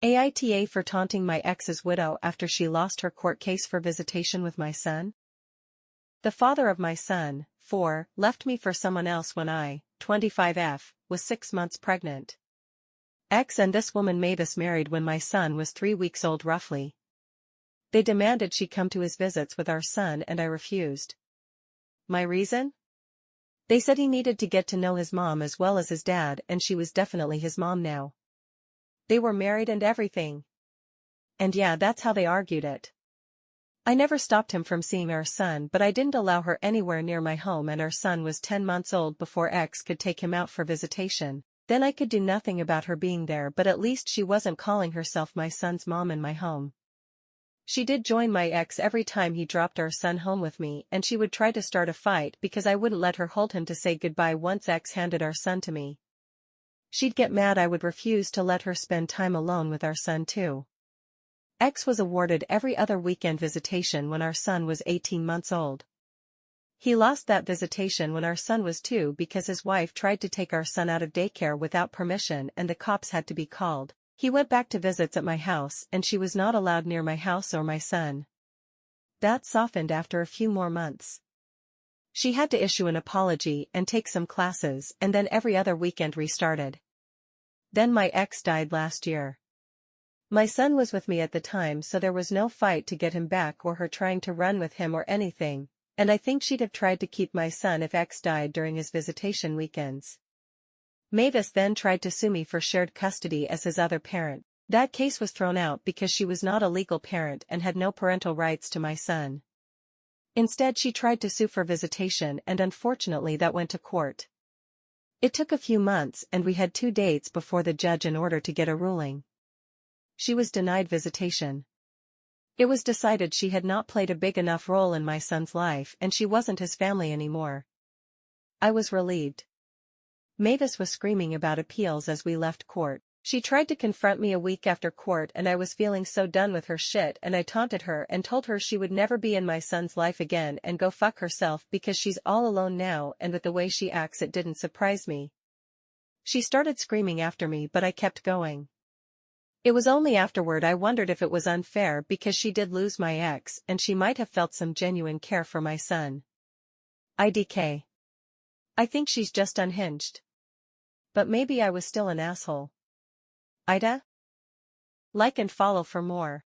AITA for taunting my ex's widow after she lost her court case for visitation with my son. The father of my son, 4, left me for someone else when I, 25F, was 6 months pregnant. Ex and this woman Mavis married when my son was 3 weeks old roughly. They demanded she come to his visits with our son and I refused. My reason? They said he needed to get to know his mom as well as his dad and she was definitely his mom now. They were married and everything. And yeah, that's how they argued it. I never stopped him from seeing our son, but I didn't allow her anywhere near my home and our son was 10 months old before X could take him out for visitation. Then I could do nothing about her being there, but at least she wasn't calling herself my son's mom in my home. She did join my ex every time he dropped our son home with me, and she would try to start a fight because I wouldn't let her hold him to say goodbye once X handed our son to me. She'd get mad I would refuse to let her spend time alone with our son too. X was awarded every other weekend visitation when our son was 18 months old. He lost that visitation when our son was 2 because his wife tried to take our son out of daycare without permission and the cops had to be called. He went back to visits at my house and she was not allowed near my house or my son. That softened after a few more months. She had to issue an apology and take some classes and then every other weekend restarted. Then my ex died last year. My son was with me at the time so there was no fight to get him back or her trying to run with him or anything, and I think she'd have tried to keep my son if X died during his visitation weekends. Mavis then tried to sue me for shared custody as his other parent. That case was thrown out because she was not a legal parent and had no parental rights to my son. Instead she tried to sue for visitation and unfortunately that went to court. It took a few months and we had 2 dates before the judge in order to get a ruling. She was denied visitation. It was decided she had not played a big enough role in my son's life and she wasn't his family anymore. I was relieved. Mavis was screaming about appeals as we left court. She tried to confront me a week after court and I was feeling so done with her shit and I taunted her and told her she would never be in my son's life again and go fuck herself because she's all alone now and with the way she acts it didn't surprise me. She started screaming after me but I kept going. It was only afterward I wondered if it was unfair because she did lose my ex and she might have felt some genuine care for my son. IDK. I think she's just unhinged. But maybe I was still an asshole. AITA? Like and follow for more.